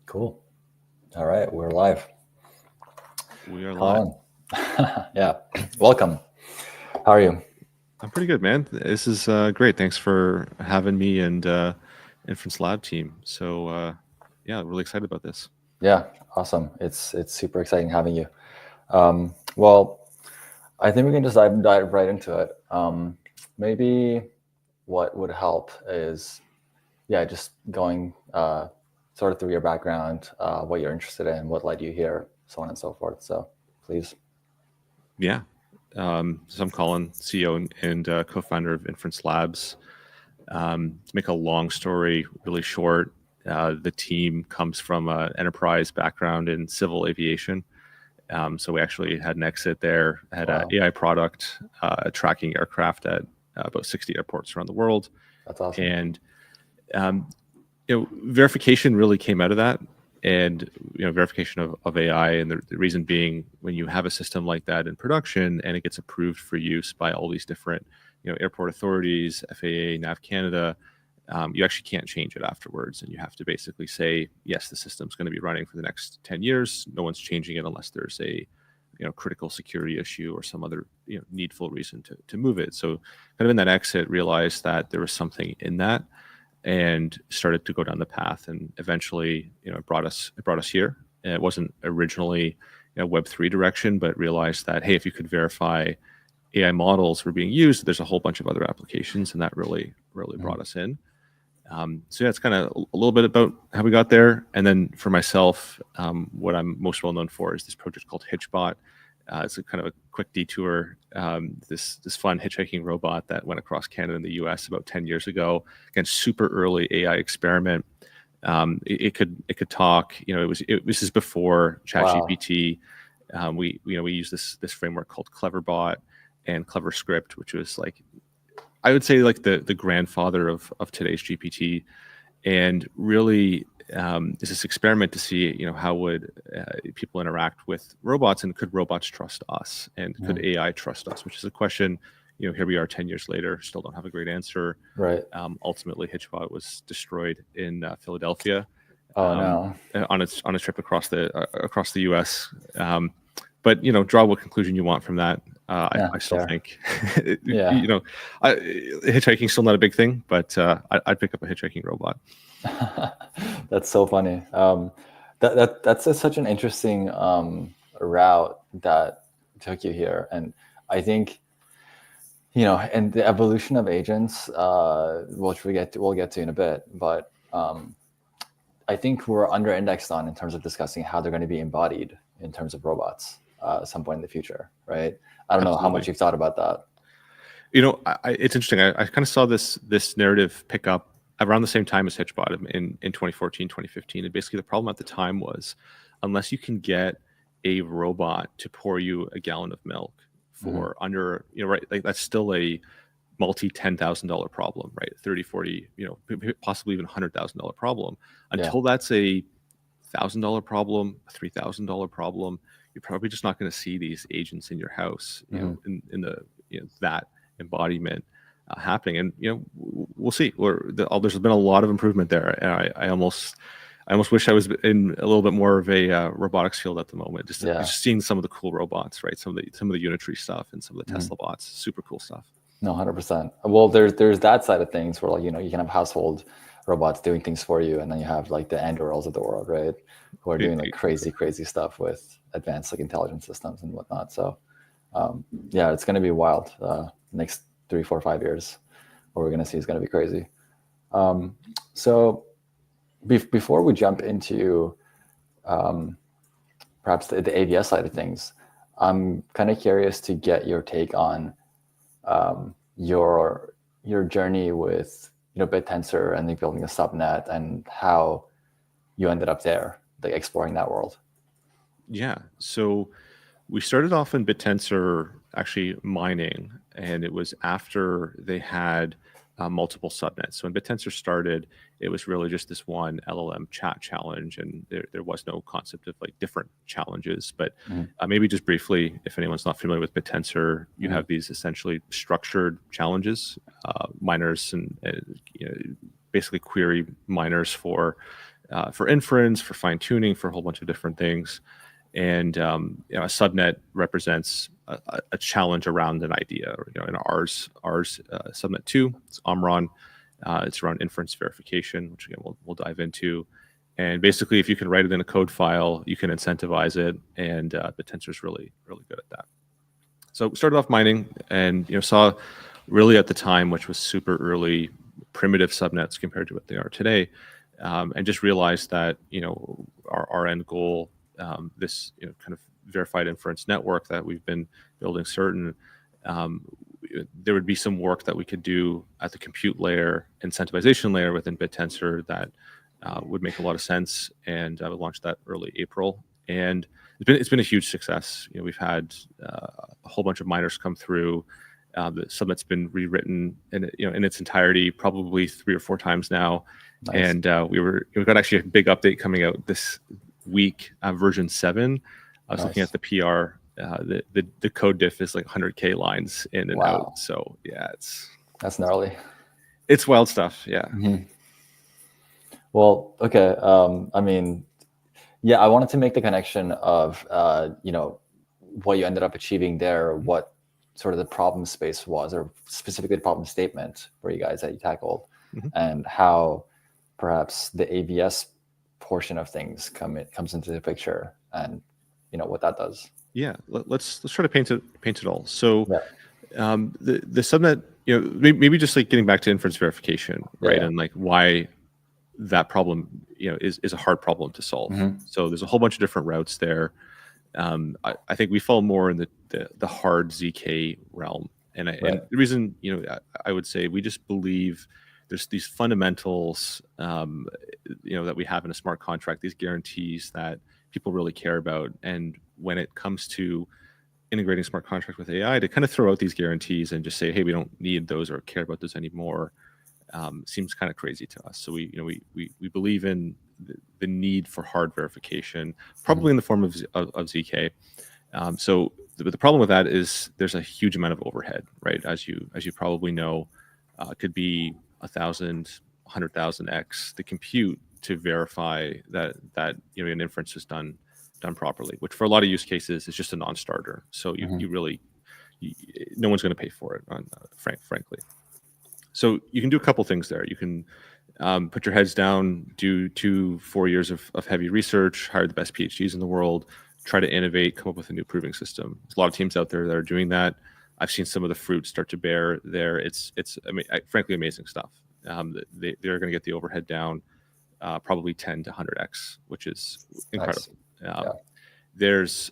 Cool. All right, we're live. We are Colin. live. Yeah, welcome. How are you? I'm pretty good, man. This is great. Thanks for having me and Inference Lab team. So yeah, really excited about this. Yeah, awesome. It's super exciting having you. Well, I think we can just dive right into it. Maybe what would help is, yeah, just going sort of through your background, what you're interested in, what led you here, so on and so forth. So please. Yeah. So I'm Colin, CEO and co-founder of Inference Labs. To make a long story really short, the team comes from an enterprise background in civil aviation. So we actually had an exit there, had an AI product tracking aircraft at about 60 airports around the world. That's awesome. And verification really came out of that, and verification of AI, and the reason being, when you have a system like that in production and it gets approved for use by all these different airport authorities, FAA, Nav Canada, you actually can't change it afterwards, and you have to basically say, yes, the system's going to be running for the next 10 years. No one's changing it unless there's a critical security issue or some other needful reason to move it. So kind of in that exit, realized that there was something in that, and started to go down the path, and eventually it brought us here. And it wasn't originally Web3 direction, but realized that, hey, if you could verify AI models were being used, there's a whole bunch of other applications, and that really brought us in. So yeah, it's kind of a little bit about how we got there. And then for myself, what I'm most well known for is this project called Hitchbot. It's a kind of a quick detour. This fun hitchhiking robot that went across Canada and the US about 10 years ago. Again, super early AI experiment. It could talk. This is before ChatGPT. Wow. We use this framework called Cleverbot and CleverScript, which was like, I would say, like the grandfather of today's GPT, and really is this experiment to see how would people interact with robots, and could robots trust us, and could AI trust us, which is a question here we are 10 years later, still don't have a great answer. Right. Ultimately, Hitchbot was destroyed in Philadelphia. No. On its trip across the US. But draw what conclusion you want from that. I still think hitchhiking's still not a big thing, but I'd pick up a hitchhiking robot. That's so funny. That's such an interesting route that took you here, and I think and the evolution of agents, which we'll get to in a bit, but I think we're under-indexed on in terms of discussing how they're going to be embodied in terms of robots at some point in the future, right? I don't know how much you've thought about that. It's interesting. I kind of saw this narrative pick up around the same time as Hitchbot in 2014, 2015. And basically the problem at the time was, unless you can get a robot to pour you a gallon of milk for under, right, like that's still a multi-$10,000 problem, right? 30, 40, possibly even $100,000 problem. Until that's a $1,000 problem, a $3,000 problem, you're probably just not going to see these agents in your house, in the that embodiment happening. And we'll see. There's been a lot of improvement there, and I almost wish I was in a little bit more of a robotics field at the moment. Just seeing some of the cool robots, right? Some of the Unitree stuff and some of the Tesla bots, super cool stuff. No, 100%. Well, there's that side of things where you can have household robots doing things for you, and then you have like the Andurils of the world, right, who are doing like crazy stuff with advanced like intelligence systems and whatnot. So yeah, it's going to be wild. Next 3, 4, 5 years, what we're going to see is going to be crazy. So before we jump into perhaps the AVS side of things, I'm kind of curious to get your take on your journey with BitTensor and building a subnet, and how you ended up there, like exploring that world. Yeah, so we started off in BitTensor actually mining, and it was after they had multiple subnets. So when BitTensor started, it was really just this one LLM chat challenge, and there was no concept of like different challenges. But maybe just briefly, if anyone's not familiar with BitTensor, you have these essentially structured challenges, miners and basically query miners for for inference, for fine tuning, for a whole bunch of different things. And a subnet represents a challenge around an idea. Or, in ours subnet 2, it's Omron. It's around inference verification, which again we'll dive into. And basically, if you can write it in a code file, you can incentivize it, and Bitensor is really good at that. So we started off mining, and saw really at the time, which was super early, primitive subnets compared to what they are today, and just realized that our end goal, this kind of verified inference network that we've been building, Sertn, there would be some work that we could do at the compute layer, incentivization layer within Bitensor that would make a lot of sense, and we launched that early April, and it's been a huge success. We've had a whole bunch of miners come through. The subnet's been rewritten in its entirety, probably 3 or 4 times now. Nice. And we've got actually a big update coming out this week, version 7. I was looking at the PR. The code diff is like 100K lines in and out. So yeah, that's gnarly. It's wild stuff. Yeah. Mm-hmm. Well, okay. I mean, yeah, I wanted to make the connection of what you ended up achieving there, what sort of the problem space was, or specifically the problem statement for you guys that you tackled, and how perhaps the AVS portion of things comes into the picture, and what that does. Yeah, let's try to paint it all. So the subnet, maybe just like getting back to inference verification, right? And like why that problem is a hard problem to solve. So there's a whole bunch of different routes there. I think we fall more in the hard ZK realm, and the reason I would say we just believe there's these fundamentals that we have in a smart contract, these guarantees that people really care about, and when it comes to integrating smart contract with AI, to kind of throw out these guarantees and just say, hey, we don't need those or care about those anymore, seems kind of crazy to us. So we believe in the need for hard verification, probably in the form of ZK. So the problem with that is there's a huge amount of overhead, right? As you probably know, it could be 1,000, 100,000x the compute to verify that an inference is done properly, which for a lot of use cases is just a non-starter. So you really no one's going to pay for it, frankly. So you can do a couple things there. You can put your heads down, do 2-4 years of heavy research, hire the best PhDs in the world, try to innovate, come up with a new proving system. There's a lot of teams out there that are doing that. I've seen some of the fruit start to bear there. It's frankly amazing stuff. They're going to get the overhead down probably 10 to 100x, which is incredible. Nice. There's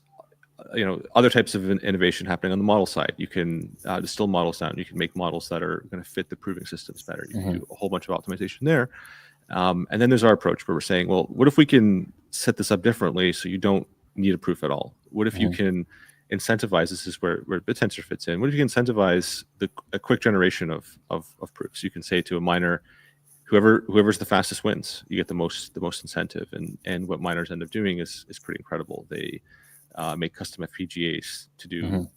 other types of innovation happening on the model side. You can distill models down. You can make models that are going to fit the proving systems better. You can do a whole bunch of optimization there. And then there's our approach where we're saying, well, what if we can set this up differently so you don't need a proof at all? What if you can incentivize, this is where Bitensor fits in, what if you can incentivize a quick generation of proofs? You can say to a miner, whoever's the fastest wins. You get the most incentive. And what miners end up doing is pretty incredible. They make custom FPGAs to do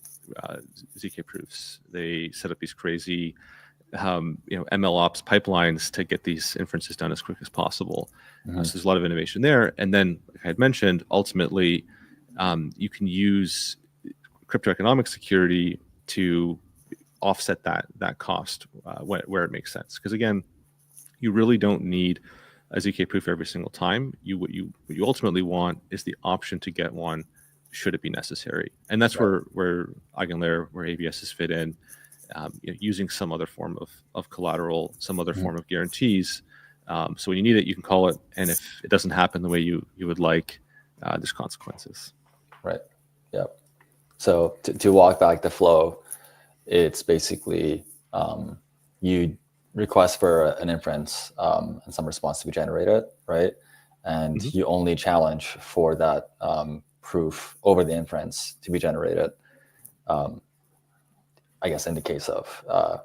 ZK proofs. They set up these crazy ML ops pipelines to get these inferences done as quick as possible. So there's a lot of innovation there. And then, like I had mentioned, ultimately, you can use cryptoeconomic security to offset that cost where it makes sense. Because again, you really don't need a ZK proof every single time. What you ultimately want is the option to get one should it be necessary. And that's where EigenLayer, where AVSs fit in, using some other form of collateral, some other form of guarantees. So when you need it, you can call it. And if it doesn't happen the way you would like, there's consequences. Right. Yeah. So to walk back the flow, it's basically you request for an inference and some response to be generated, right? And you only challenge for that proof over the inference to be generated. I guess in the case of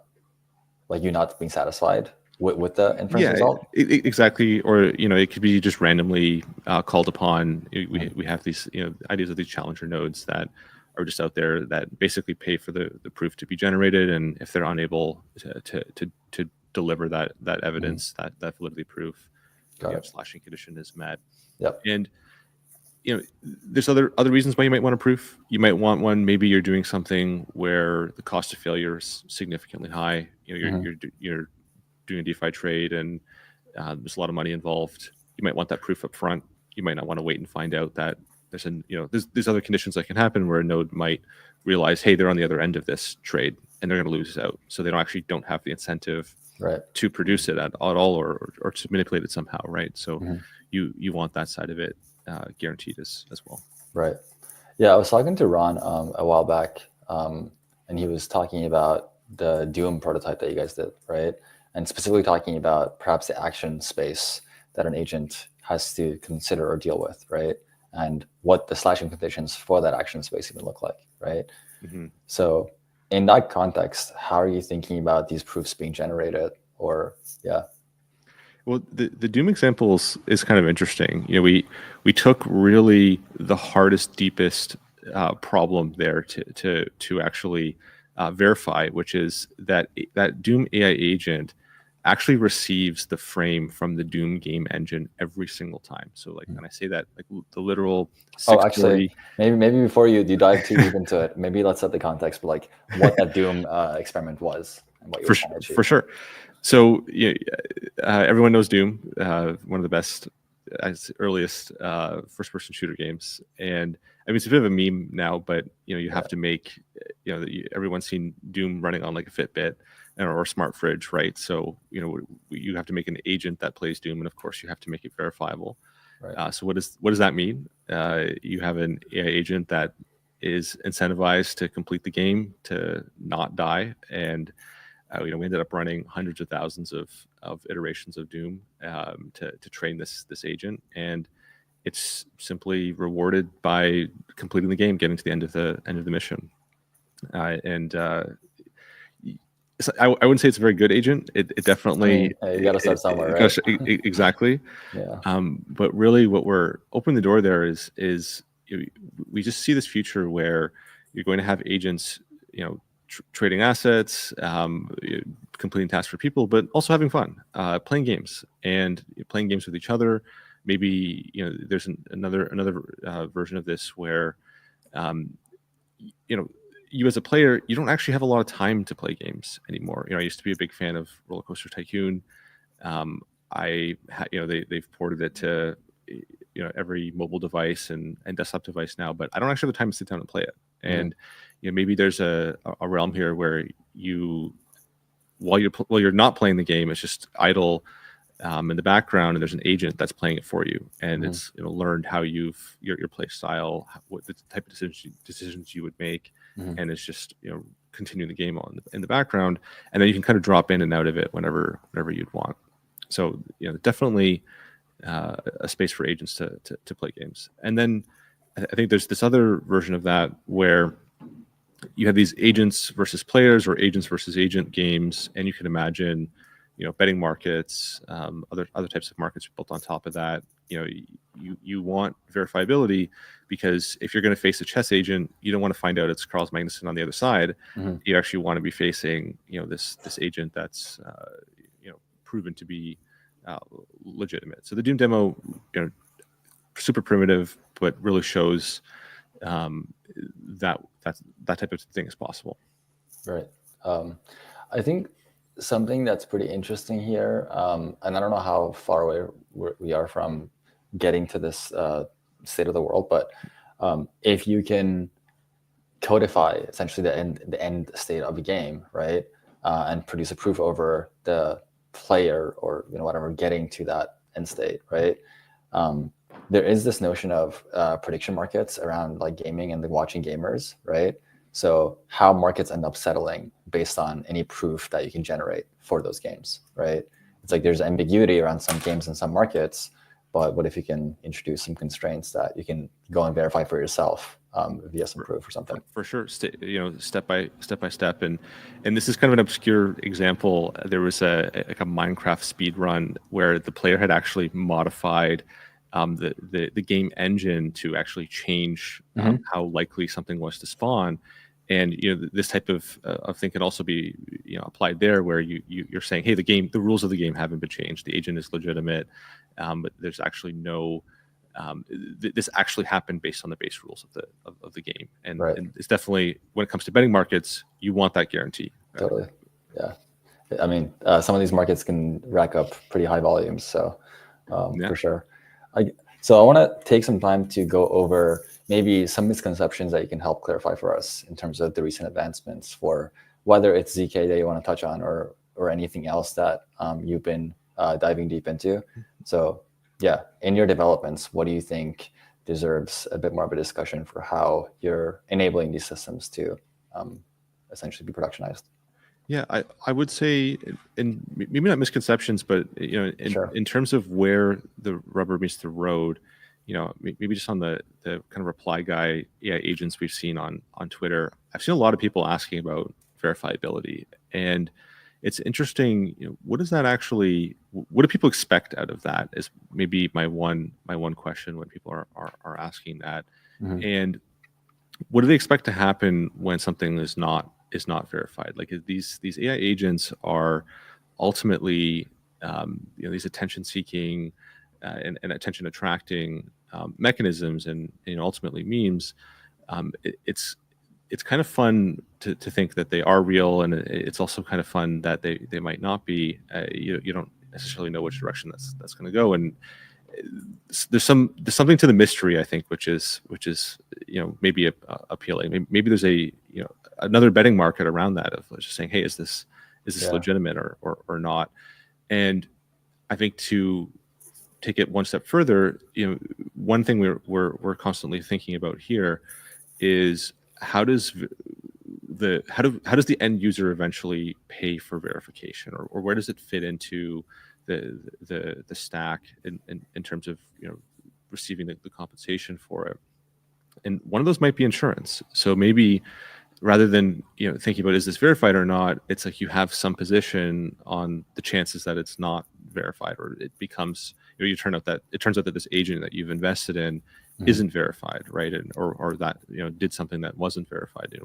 like you not being satisfied with the inference result. Exactly. Or it could be just randomly called upon. We have these ideas of these challenger nodes that are just out there that basically pay for the proof to be generated, and if they're unable to deliver that evidence, that validity proof, slashing condition is met. Yep. And there's other reasons why you might want a proof. You might want one. Maybe you're doing something where the cost of failure is significantly high. You're doing a DeFi trade, and there's a lot of money involved. You might want that proof up front. You might not want to wait and find out that there's other conditions that can happen where a node might realize, hey, they're on the other end of this trade and they're going to lose out. So they don't have the incentive to produce it at all or to manipulate it somehow, right? So you want that side of it guaranteed as well. Right. Yeah, I was talking to Ron a while back, and he was talking about the Doom prototype that you guys did, right? And specifically talking about perhaps the action space that an agent has to consider or deal with, right? And what the slashing conditions for that action space even look like, right? So in that context, how are you thinking about these proofs being generated? Or well, the Doom examples is kind of interesting. We took really the hardest, deepest problem there to actually verify, which is that Doom AI agent actually receives the frame from the Doom game engine every single time. So like when I say that, like the literal 640... maybe before you dive too deep into it, maybe let's set the context for like what that Doom experiment was and what you were trying to achieve. For sure. So everyone knows Doom, one of the best, earliest first-person shooter games, and I mean it's a bit of a meme now. But you have to make everyone's seen Doom running on like a Fitbit or a smart fridge, right? So you have to make an agent that plays Doom, and of course you have to make it verifiable. Right. So what does that mean? You have an AI agent that is incentivized to complete the game, to not die, and we ended up running hundreds of thousands of iterations of Doom to train this agent, and it's simply rewarded by completing the game, getting to the end of the mission. I wouldn't say it's a very good agent. It definitely you got to start somewhere, right? Exactly. But really, what we're opening the door there is we just see this future where you're going to have agents, trading assets, completing tasks for people, but also having fun, playing games with each other. Maybe there's another version of this where you as a player, you don't actually have a lot of time to play games anymore. I used to be a big fan of Roller Coaster Tycoon. They've ported it to every mobile device and desktop device now, but I don't actually have the time to sit down and play it. And maybe there's a realm here where while you're not playing the game, it's just idle in the background, and there's an agent that's playing it for you, and it's learned how your play style, what the type of decisions you would make, and it's just continuing the game on in the background, and then you can kind of drop in and out of it whenever you'd want. So definitely a space for agents to play games. And then I think there's this other version of that where you have these agents versus players or agents versus agent games, and you can imagine betting markets, other types of markets built on top of that. You want verifiability, because if you're going to face a chess agent, you don't want to find out it's Carl Magnuson on the other side. You actually want to be facing this agent that's proven to be legitimate. So the Doom demo, super primitive, but really shows that type of thing is possible. Right. I think something that's pretty interesting here, and I don't know how far away we are from getting to this state of the world, but if you can codify essentially the end state of a game, right, and produce a proof over the player or whatever getting to that end state, right, there is this notion of prediction markets around like gaming and the watching gamers, right? So how markets end up settling based on any proof that you can generate for those games, right? It's like there's ambiguity around some games and some markets, but what if you can introduce some constraints that you can go and verify for yourself via some proof or something? For sure, step by step, and this is kind of an obscure example. There was a Minecraft speed run where the player had actually modified the game engine to actually change how likely something was to spawn. And this type of thing can also be applied there, where you're saying, hey, the rules of the game haven't been changed, the agent is legitimate, but there's actually no. This actually happened based on the base rules of the game, and it's definitely, when it comes to betting markets, you want that guarantee. Totally, yeah. I mean, some of these markets can rack up pretty high volumes, so for sure. So I want to take some time to go over maybe some misconceptions that you can help clarify for us in terms of the recent advancements, for whether it's ZK that you want to touch on, or anything else that you've been diving deep into. So yeah, in your developments, what do you think deserves a bit more of a discussion for how you're enabling these systems to essentially be productionized? Yeah, I would say, and maybe not misconceptions, but in terms of where the rubber meets the road, maybe just on the kind of reply guy AI agents we've seen on Twitter, I've seen a lot of people asking about verifiability, and it's interesting. What does that actually? What do people expect out of that? Is maybe my one question when people are asking that, and what do they expect to happen when something is not verified? Like, these AI agents are ultimately these attention seeking and attention attracting mechanisms, and ultimately memes. It's kind of fun to think that they are real, and it's also kind of fun that they might not be. You don't necessarily know which direction that's going to go, and there's something to the mystery, I think, which is maybe appealing. Maybe there's another betting market around that, of just saying, hey, is this legitimate or not? And I think, to take it one step further, one thing we're constantly thinking about here is, how does the end user eventually pay for verification, or where does it fit into the stack in terms of receiving the compensation for it? And one of those might be insurance. So maybe, rather than thinking about, is this verified or not, it's like you have some position on the chances that it's not verified, or it becomes it turns out that this agent that you've invested in isn't verified, right? And or that did something that wasn't verified.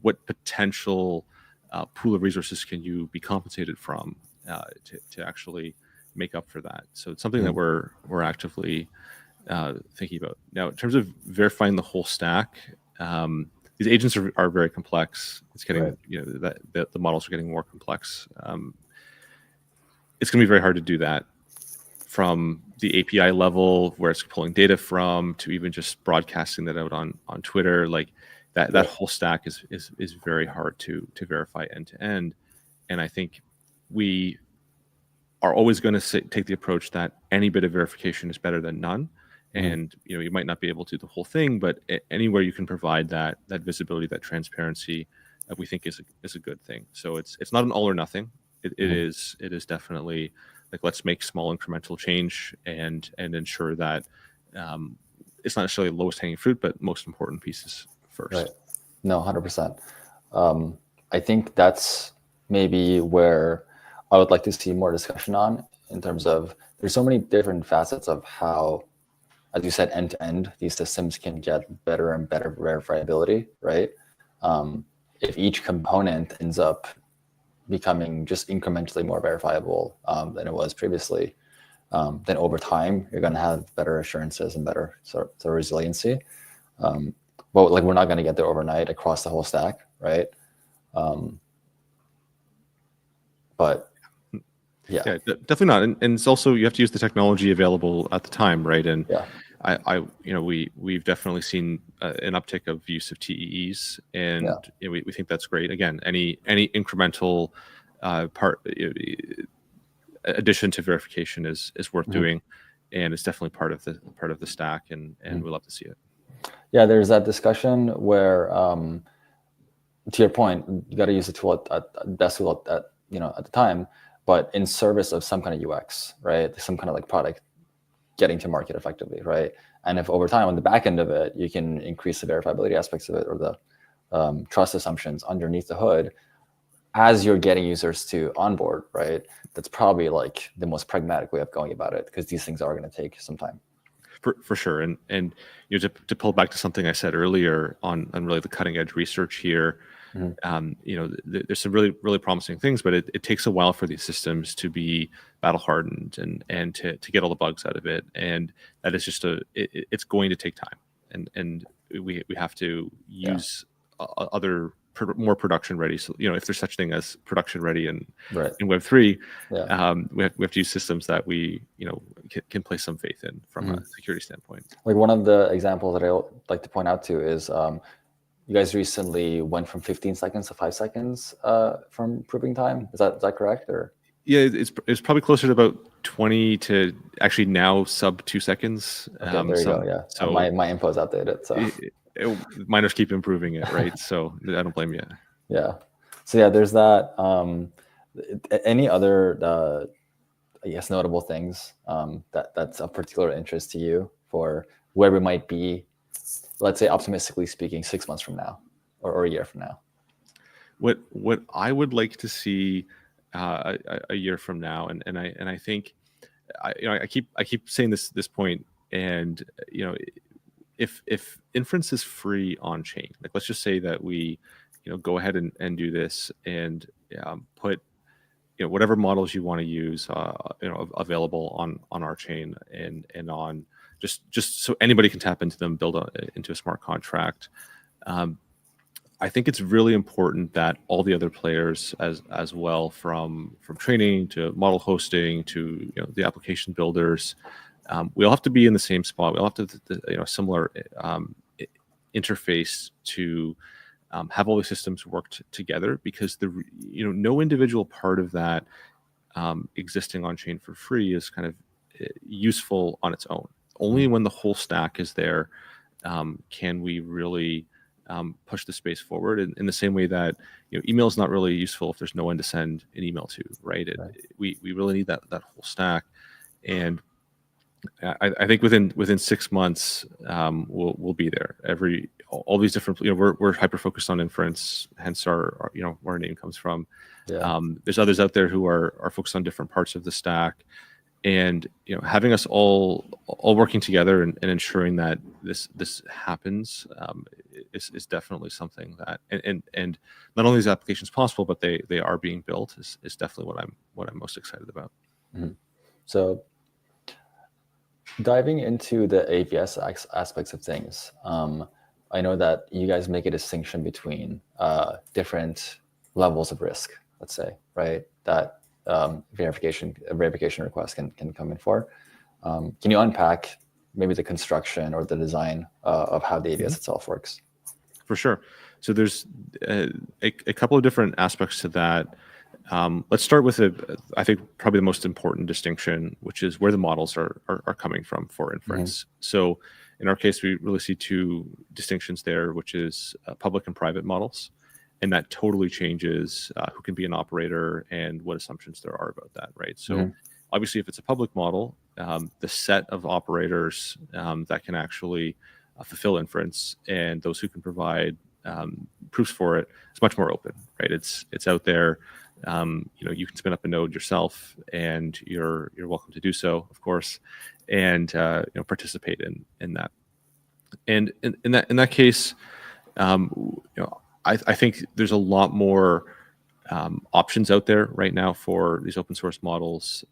What potential pool of resources can you be compensated from to actually make up for that? So it's something that we're actively thinking about now. In terms of verifying the whole stack, these agents are very complex. It's getting the models are getting more complex. It's going to be very hard to do that from the API level, where it's pulling data from, to even just broadcasting that out on Twitter. Like that whole stack is very hard to verify end to end. And I think we are always going to take the approach that any bit of verification is better than none. And you might not be able to do the whole thing, but anywhere you can provide that visibility, that transparency, we think is a good thing. So it's not an all or nothing. It is definitely like, let's make small incremental change and ensure that it's not necessarily lowest hanging fruit, but most important pieces first. Right. No, 100%. I think that's maybe where I would like to see more discussion on, in terms of, there's so many different facets of how, as you said, end to end, these systems can get better and better verifiability, right? If each component ends up becoming just incrementally more verifiable than it was previously, then over time you're going to have better assurances and better sort of resiliency. But like, we're not going to get there overnight across the whole stack, right? But yeah, definitely not. And it's also, you have to use the technology available at the time, right? And we've definitely seen an uptick of use of TEEs, and we think that's great. Again, any incremental addition to verification is worth doing, and it's definitely part of the stack, and we love to see it. Yeah, there's that discussion where, to your point, you got to use the tool at best tool at the time, but in service of some kind of UX, right? Some kind of like product getting to market effectively, right? And if over time on the back end of it, you can increase the verifiability aspects of it, or the trust assumptions underneath the hood, as you're getting users to onboard, right? That's probably like the most pragmatic way of going about it, because these things are going to take some time. For sure. And to pull back to something I said earlier on really the cutting edge research here, there's some really, really promising things, but it takes a while for these systems to be battle hardened and to get all the bugs out of it. And that is just it's going to take time, and we have to use other more production ready. So if there's such thing as production ready in Web3, we have to use systems that we can place some faith in from a security standpoint. Like one of the examples that I like to point out to is you guys recently went from 15 seconds to 5 seconds from proving time. Is that correct? Or yeah, it's probably closer to about 20 to actually now sub 2 seconds. Okay, there you go. Yeah. So my info is outdated. So miners keep improving it, right? So I don't blame you. Yeah. So yeah, there's that. Any other I guess notable things that's of particular interest to you for where we might be, let's say optimistically speaking, 6 months from now or a year from now? What I would like to see a year from now, and I think I keep saying this point, and if inference is free on chain, like let's just say that we go ahead and do this and put whatever models you want to use available on our chain and on just so anybody can tap into them, build into a smart contract. I think it's really important that all the other players as well, from training to model hosting to the application builders, we all have to be in the same spot. We all have to similar interface to have all the systems worked together, because no individual part of that existing on chain for free is kind of useful on its own. Only when the whole stack is there can we really push the space forward in the same way that email is not really useful if there's no one to send an email to, right? We really need that whole stack, and I think within 6 months we'll be there. All these different we're hyper focused on inference, hence our where our name comes from. There's others out there who are focused on different parts of the stack, and having us all working together and ensuring that this happens is definitely something that and not only is applications possible, but they are being built is definitely what I'm most excited about. So diving into the AVS aspects of things, I know that you guys make a distinction between different levels of risk, let's say, right? That verification request can come in for. Can you unpack maybe the construction or the design of how the AVS itself works? For sure. So there's a couple of different aspects to that. Let's start with I think probably the most important distinction, which is where the models are coming from for inference. So in our case, we really see two distinctions there, which is public and private models. And that totally changes who can be an operator and what assumptions there are about that, right? So obviously, if it's a public model, the set of operators that can actually fulfill inference and those who can provide proofs for it is much more open, right? It's out there. You can spin up a node yourself, and you're welcome to do so, of course, and participate in that. And in that case, I think there's a lot more options out there right now for these open source models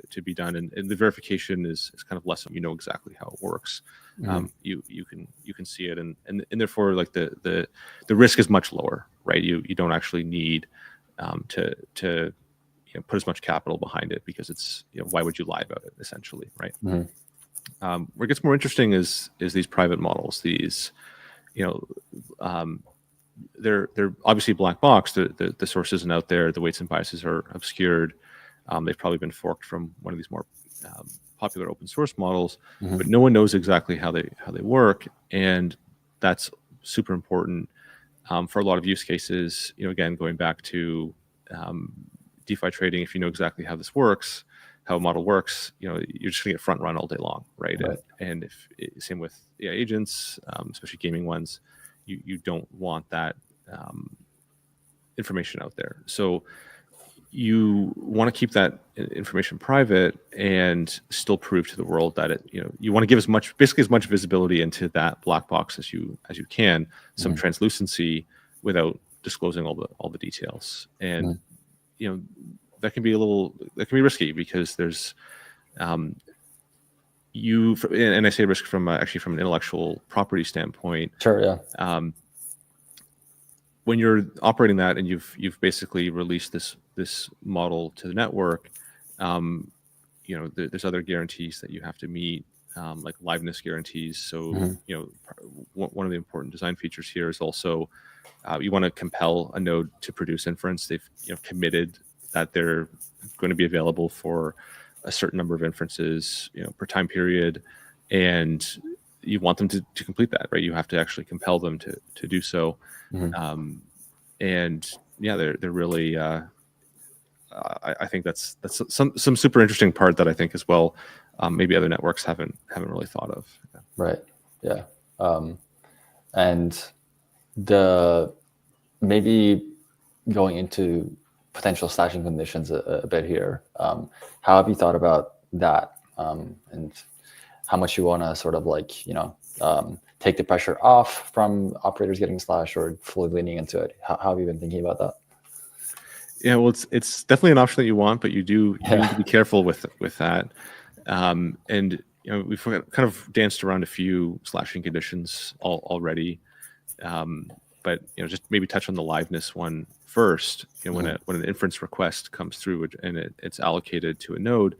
to be done, and the verification is kind of less. Exactly how it works. You can see it, and therefore like the risk is much lower, right? You don't actually need to put as much capital behind it, because it's why would you lie about it, essentially, right? Where it gets more interesting is these private models. These they're obviously black box. The source isn't out there. The weights and biases are obscured. They've probably been forked from one of these more popular open source models, but no one knows exactly how they work, and that's super important for a lot of use cases. Again, going back to DeFi trading, if you know exactly how this works, how a model works, you're just gonna get front run all day long, right? And if same with AI agents, especially gaming ones, you don't want that information out there. So you want to keep that information private and still prove to the world that you want to give as much visibility into that black box as you can, some translucency without disclosing all the details. And that can be risky because there's and I say risk from actually from an intellectual property standpoint. Sure. Yeah. When you're operating that and you've basically released this model to the network, there's other guarantees that you have to meet, like liveness guarantees. So one of the important design features here is also you want to compel a node to produce inference. They've committed that they're going to be available for a certain number of inferences per time period, and you want them to complete that, right? You have to actually compel them to do so. And yeah, they're really I think that's some super interesting part that I think as well maybe other networks haven't really thought of. Right. Yeah. And maybe going into potential slashing conditions a bit here. How have you thought about that, and how much you want to sort of like take the pressure off from operators getting slashed, or fully leaning into it? How have you been thinking about that? Yeah, well, it's definitely an option that you want, but you need to be careful with that. And we've kind of danced around a few slashing conditions already, but just maybe touch on the liveness one first. When an inference request comes through and it's allocated to a node,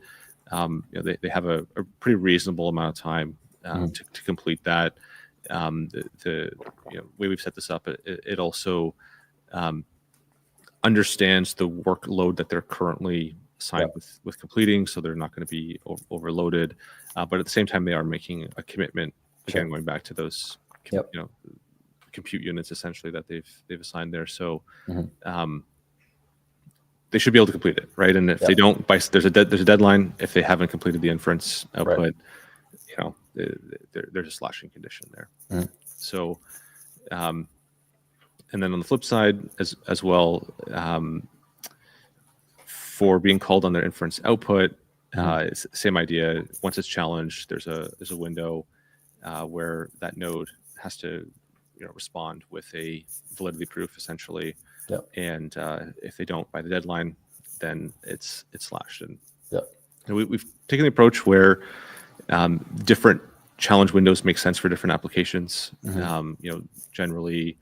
they have a pretty reasonable amount of time to complete that. The way we've set this up, it also understands the workload that they're currently assigned with completing, so they're not going to be overloaded. But at the same time, they are making a commitment. Again, going back to those compute units essentially that they've assigned there. So they should be able to complete it, right? And if they don't, there's a deadline. If they haven't completed the inference output, there's a slashing condition there. So, and then on the flip side as well, for being called on their inference output, it's the same idea. Once it's challenged, there's a window where that node has to respond with a validity proof essentially. And if they don't by the deadline, then it's slashed. And we've taken the approach where different challenge windows make sense for different applications. Generally,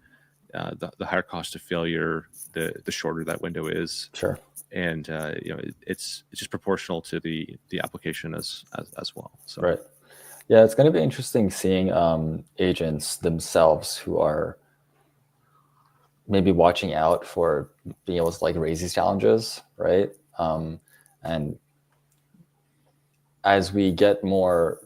the higher cost of failure, the shorter that window is. Sure. And it's just proportional to the application as well. So. Right. Yeah, it's going to be interesting seeing agents themselves who are maybe watching out for being able to raise these challenges, right? And as we get more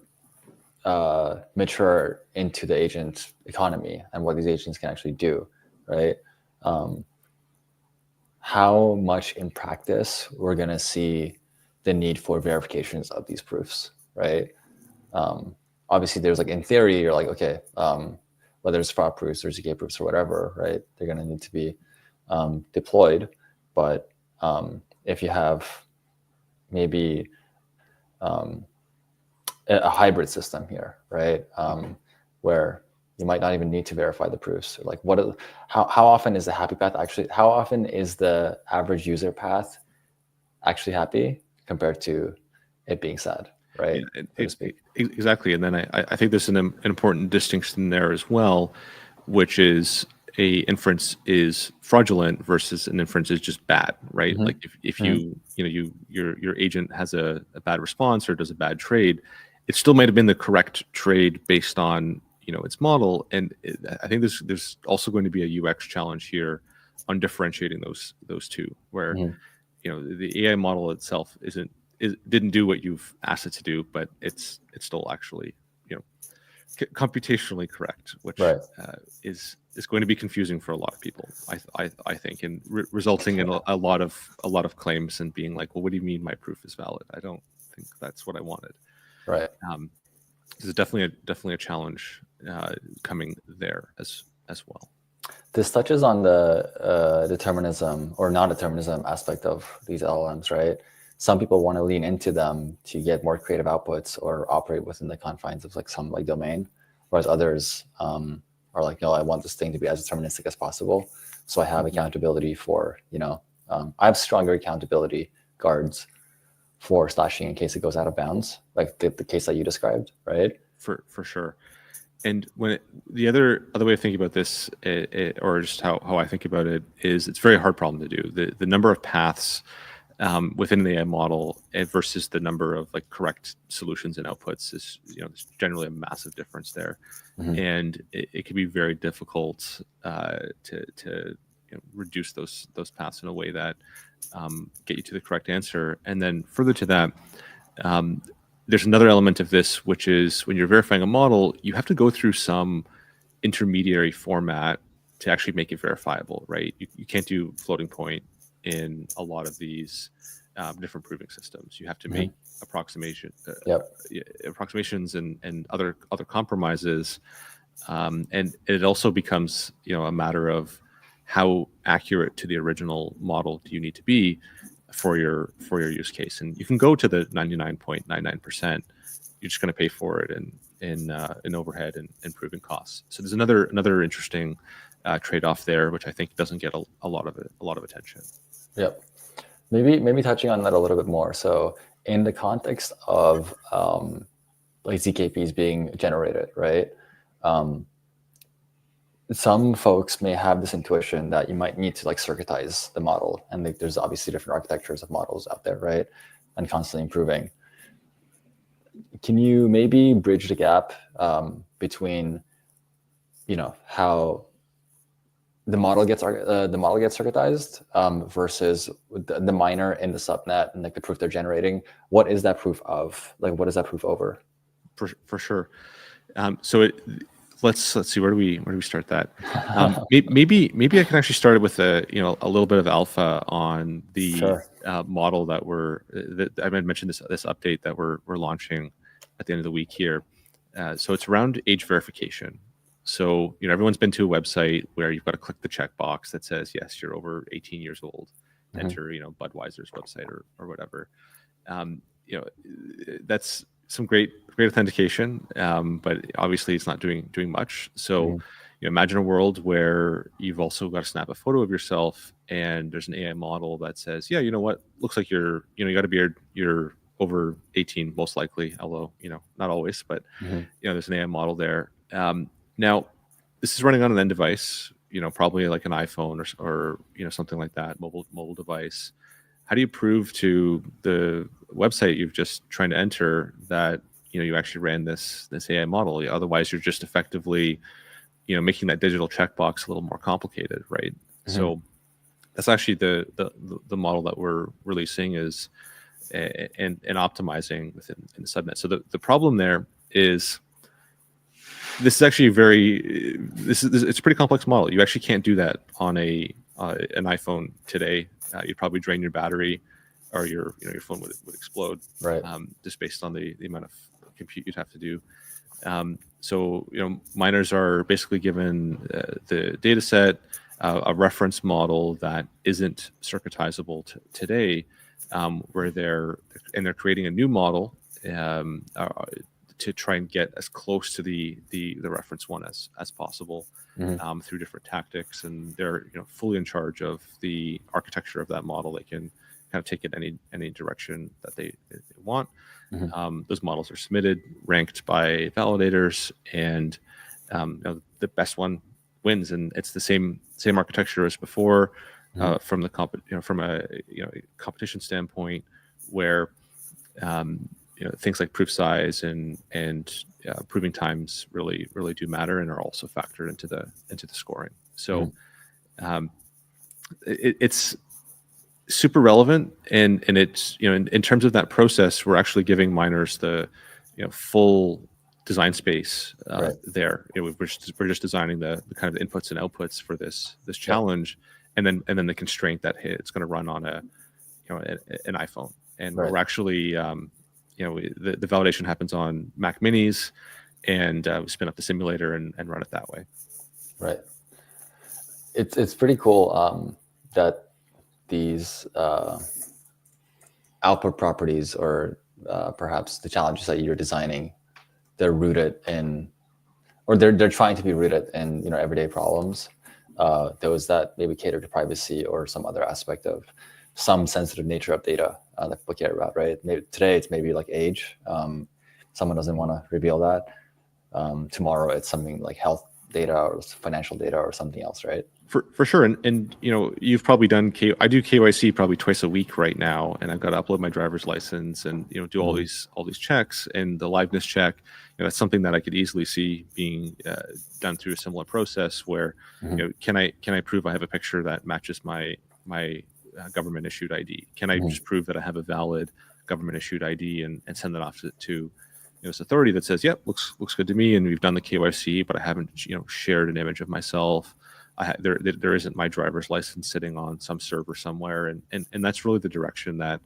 mature into the agent economy and what these agents can actually do, right? How much in practice we're going to see the need for verifications of these proofs, right? Obviously, there's in theory, you're okay, whether it's fraud proofs or ZK proofs or whatever, right? They're going to need to be deployed. But if you have maybe a hybrid system here, right, where you might not even need to verify the proofs, or how often is the happy path actually? How often is the average user path actually happy compared to it being sad? Right. Exactly. And then I think there's an important distinction there as well, which is a inference is fraudulent versus an inference is just bad, right? Like if your agent has a bad response or does a bad trade, it still might have been the correct trade based on its model. And I think there's also going to be a UX challenge here on differentiating those two, where the AI model itself didn't do what you've asked it to do, but it's still actually computationally correct, which is going to be confusing for a lot of people, I think, and resulting in a lot of claims and being like, well, what do you mean my proof is valid? I don't think that's what I wanted. Right. There's definitely a challenge coming there as well. This touches on the determinism or non-determinism aspect of these LLMs, right? Some people want to lean into them to get more creative outputs or operate within the confines of some domain, whereas others are like, no, I want this thing to be as deterministic as possible. So I have accountability for, I have stronger accountability guards for slashing in case it goes out of bounds, like the case that you described, right? For sure. And the other way of thinking about this, or just how I think about it, is it's a very hard problem to do. The number of paths within the AI model versus the number of like correct solutions and outputs is, there's generally a massive difference there, and it can be very difficult to reduce those paths in a way that get you to the correct answer. And then further to that, there's another element of this, which is when you're verifying a model, you have to go through some intermediary format to actually make it verifiable, right? You can't do floating point in a lot of these different proving systems. You have to make approximations and other compromises, and it also becomes a matter of how accurate to the original model do you need to be for your use case. And you can go to the 99.99%. You're just going to pay for it in overhead and proving costs. So there's another interesting trade-off there, which I think doesn't get a lot of attention. Yep. Maybe touching on that a little bit more. So in the context of like ZKPs being generated, right? Some folks may have this intuition that you might need to like circuitize the model, and like, there's obviously different architectures of models out there, right? And constantly improving. Can you maybe bridge the gap between, how the model gets circuitized versus the miner in the subnet and like the proof they're generating? What is that proof of? Like, what is that proof over? For sure. So let's see, where do we start that? Maybe I can actually start with a little bit of alpha on the model that I mentioned this update that we're launching at the end of the week here. So it's around age verification. So everyone's been to a website where you've got to click the checkbox that says yes, you're over 18 years old. Enter Budweiser's website or whatever. That's some great authentication, but obviously it's not doing much. So imagine a world where you've also got to snap a photo of yourself, and there's an AI model that says, yeah, you know what, looks like you got a beard, you're over 18 most likely, although not always, but there's an AI model there. Now this is running on an end device, probably like an iPhone or something like that, mobile device. How do you prove to the website you've just trying to enter that you actually ran this AI model? Otherwise, you're just effectively making that digital checkbox a little more complicated, right? So that's actually the model that we're releasing is and optimizing within the subnet. So the problem there is this is actually it's a pretty complex model. You actually can't do that on an iPhone today. You'd probably drain your battery, or your phone would explode, right? Just based on the amount of compute you'd have to do. So miners are basically given the data set, a reference model that isn't circuitizable today, where they're creating a new model to try and get as close to the reference one as possible through different tactics, and they're fully in charge of the architecture of that model. They can kind of take it any direction that they want. Those models are submitted, ranked by validators, and the best one wins. And it's the same architecture as before, from the from a competition standpoint, where things like proof size and proving times really do matter and are also factored into the scoring. So it's super relevant, and it's in terms of that process, we're actually giving miners the full design space there. We're just designing the kind of inputs and outputs for this challenge, and then the constraint that it's going to run on an iPhone, and we're actually the validation happens on Mac Minis, and we spin up the simulator and run it that way. Right. It's pretty cool that these output properties, or perhaps the challenges that you're designing, they're rooted in, or they're trying to be rooted in everyday problems, those that maybe cater to privacy or some other aspect of some sensitive nature of data. book care about, right? Maybe today it's maybe like age. Someone doesn't want to reveal that. Tomorrow it's something like health data or financial data or something else, right? For sure. And you've probably done I do KYC probably twice a week right now, and I've got to upload my driver's license and do all these checks, and the liveness check. That's something that I could easily see being done through a similar process where can I prove I have a picture that matches my government issued ID? Can I just prove that I have a valid government issued ID and send that off to this authority that says, yep, looks good to me, and we've done the KYC, but I haven't shared an image of myself. There isn't my driver's license sitting on some server somewhere, and that's really the direction that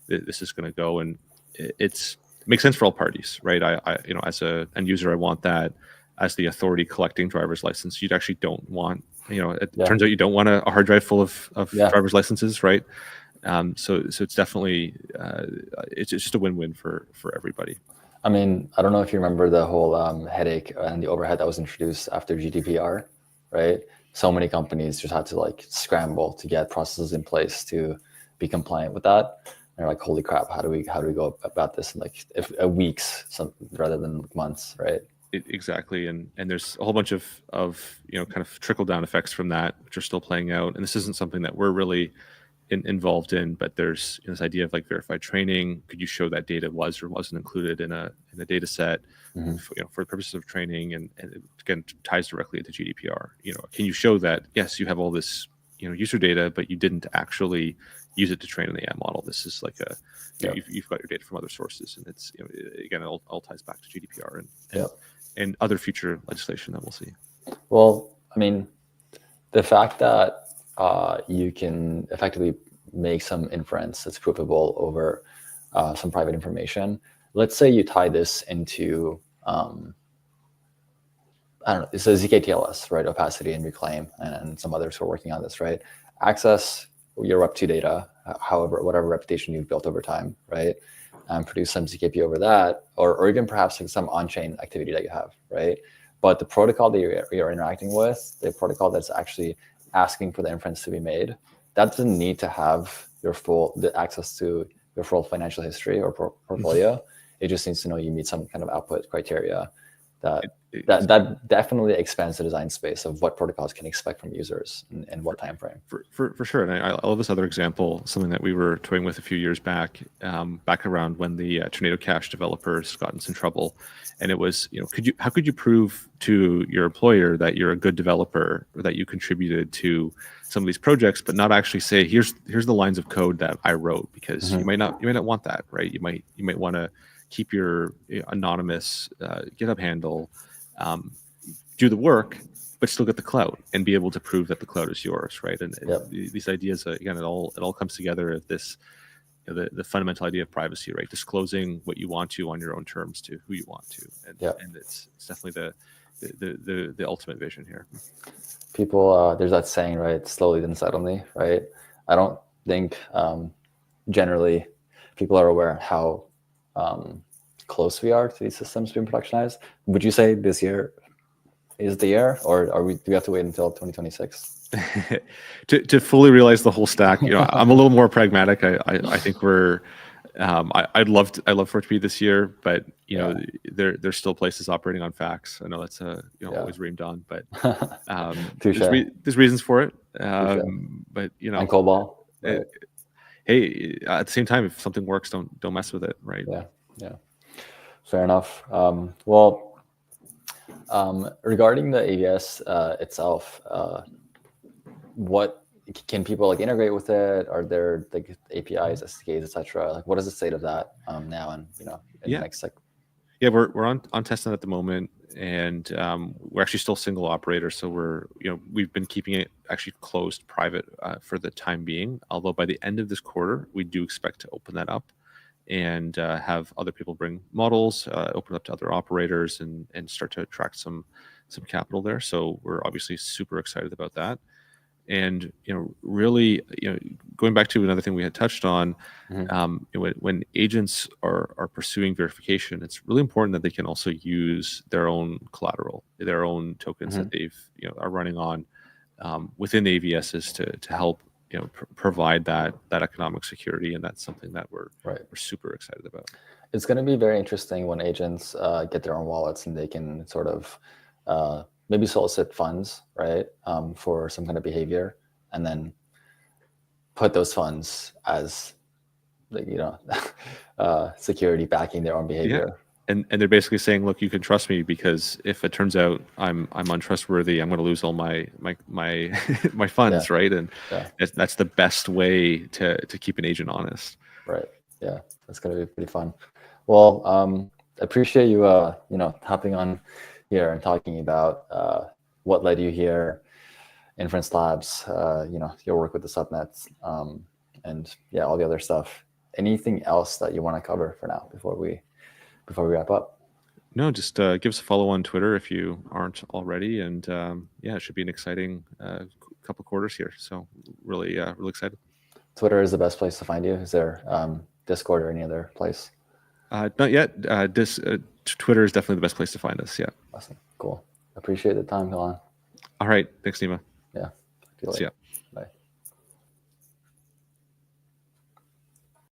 this is going to go, and it makes sense for all parties, right? I as a end user, I want that. As the authority collecting driver's license, you actually don't want, it turns out you don't want a hard drive full of driver's licenses, right? So it's definitely it's just a win-win for everybody. I mean, I don't know if you remember the whole headache and the overhead that was introduced after GDPR, right? So many companies just had to like scramble to get processes in place to be compliant with that. And they're like, holy crap, how do we go about this in like weeks rather than months, right? Exactly, and there's a whole bunch of kind of trickle down effects from that, which are still playing out. And this isn't something that we're really involved in, but there's this idea of like verified training. Could you show that data was or wasn't included in a data set for the purposes of training, and it, again, ties directly into GDPR. Can you show that yes, you have all this user data, but you didn't actually use it to train an AI model? This is like you've got your data from other sources, and it's again, it all ties back to GDPR and other future legislation that we'll see. Well, I mean, the fact that you can effectively make some inference that's provable over some private information. Let's say you tie this into, I don't know, it's a ZK-TLS, right? Opacity and reclaim, and some others who are working on this, right? Access your Web2 data, whatever reputation you've built over time, right? And produce some ZKP over that, or even perhaps like some on-chain activity that you have, right? But the protocol that you're interacting with, the protocol that's actually asking for the inference to be made, that doesn't need to have the access to your full financial history or portfolio. It just needs to know you meet some kind of output criteria that definitely expands the design space of what protocols can expect from users and what time frame. For sure. And I love this other example, something that we were toying with a few years back around when the Tornado Cash developers got in some trouble. And it was, how could you prove to your employer that you're a good developer or that you contributed to some of these projects, but not actually say, here's the lines of code that I wrote, because you might not want that, right? You might want to keep your anonymous GitHub handle, do the work, but still get the clout and be able to prove that the clout is yours, right? And these ideas, again, it all comes together of this, the fundamental idea of privacy, right? Disclosing what you want to on your own terms to who you want to, and it's definitely the ultimate vision here. People, there's that saying, right? Slowly then suddenly, right? I don't think generally people are aware how close we are to these systems being productionized. Would you say this year is the year, or do we have to wait until 2026 to fully realize the whole stack? I'm a little more pragmatic. I think we're I'd love for it to be this year, but there's still places operating on facts. I know that's always dreamed on, but there's reasons for it. But and COBOL. Right? Hey, at the same time, if something works, don't mess with it, right? Yeah. Fair enough. Well, regarding the AVS itself, what can people like integrate with it? Are there like APIs, SDKs, etc.? Like, what is the state of that now? And in the next we're on testnet at the moment, and we're actually still single operator, so we've been keeping it actually closed private for the time being. Although by the end of this quarter, we do expect to open that up and have other people bring models, open up to other operators, and start to attract some capital there. So we're obviously super excited about that. And really, going back to another thing we had touched on, when agents are pursuing verification, it's really important that they can also use their own collateral, their own tokens that they've are running on within AVSs to help provide that economic security, and that's something that we're super excited about. It's going to be very interesting when agents get their own wallets and they can sort of maybe solicit funds, right, for some kind of behavior, and then put those funds as, security backing their own behavior. Yeah. And they're basically saying, look, you can trust me, because if it turns out I'm untrustworthy, I'm going to lose all my my funds, right? And that's the best way to keep an agent honest. Right. Yeah, that's going to be pretty fun. Well, appreciate you hopping on here and talking about what led you here, Inference Labs, your work with the subnets, and all the other stuff. Anything else that you want to cover for now before we wrap up? No, just give us a follow on Twitter if you aren't already, and it should be an exciting couple quarters here. So really excited. Twitter is the best place to find you. Is there Discord or any other place? Not yet. Twitter is definitely the best place to find us. Yeah. Awesome. Cool. Appreciate the time, Colin. All right. Thanks, Nima. Yeah. See ya. Bye.